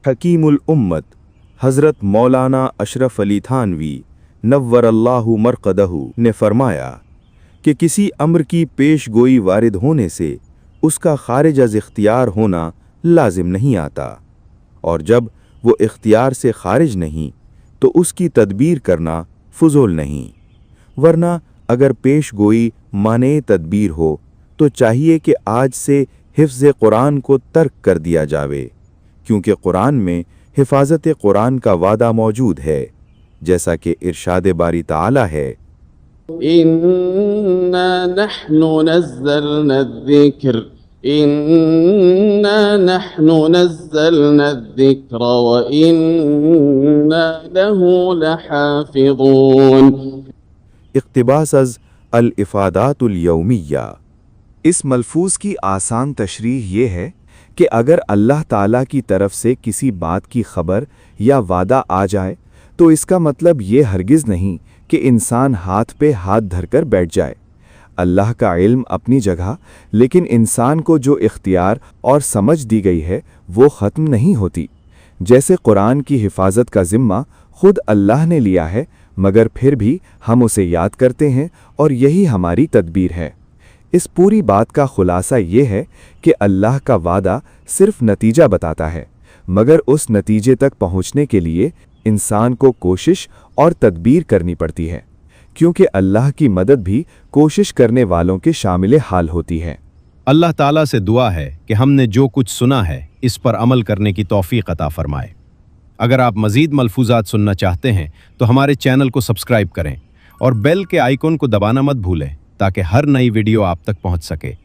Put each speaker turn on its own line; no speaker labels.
हकीमुल उम्मत हज़रत मौलाना अशरफ अली थानवी नव्वरल्लाहु मरक़दहू ने फरमाया कि किसी अम्र की पेश गोई वारिद होने से उसका खारिज अज़ इख्तियार होना लाजिम नहीं आता, और जब वो इख्तियार से खारिज नहीं तो उसकी तदबीर करना फुजूल नहीं। वरना अगर पेश गोई माने तदबीर हो तो चाहिए कि आज से हिफ्ज़ कुरान को तर्क कर दिया जावे, क्योंकि कुरान में हिफाजत कुरान का वादा मौजूद है, जैसा कि इरशाद बारी ताला है,
इन्ना नहनु नज़्ज़लना ज़िक्र इन्ना नहनु नज़्ज़लना ज़िक्र व इन्ना लहू लहाफ़िज़ून।
इक़्तिबास अज़ अल इफ़ादातुल यौमिया। इस मलफूज की आसान तशरीह ये है कि अगर अल्लाह ताला की तरफ से किसी बात की खबर या वादा आ जाए तो इसका मतलब ये हरगिज़ नहीं कि इंसान हाथ पे हाथ धरकर बैठ जाए। अल्लाह का इल्म अपनी जगह, लेकिन इंसान को जो इख्तियार और समझ दी गई है वो ख़त्म नहीं होती। जैसे कुरान की हिफाजत का ज़िम्मा खुद अल्लाह ने लिया है, मगर फिर भी हम उसे याद करते हैं और यही हमारी तदबीर है। इस पूरी बात का खुलासा ये है कि अल्लाह का वादा सिर्फ नतीजा बताता है, मगर उस नतीजे तक पहुँचने के लिए इंसान को कोशिश और तदबीर करनी पड़ती है, क्योंकि अल्लाह की मदद भी कोशिश करने वालों के शामिल हाल होती है।
अल्लाह ताला से दुआ है कि हमने जो कुछ सुना है इस पर अमल करने की तौफीक अता फरमाए। अगर आप मज़ीद मलफूजात सुनना चाहते हैं तो हमारे चैनल को सब्सक्राइब करें और बेल के आइकन को दबाना मत भूलें ताकि हर नई वीडियो आप तक पहुंच सके।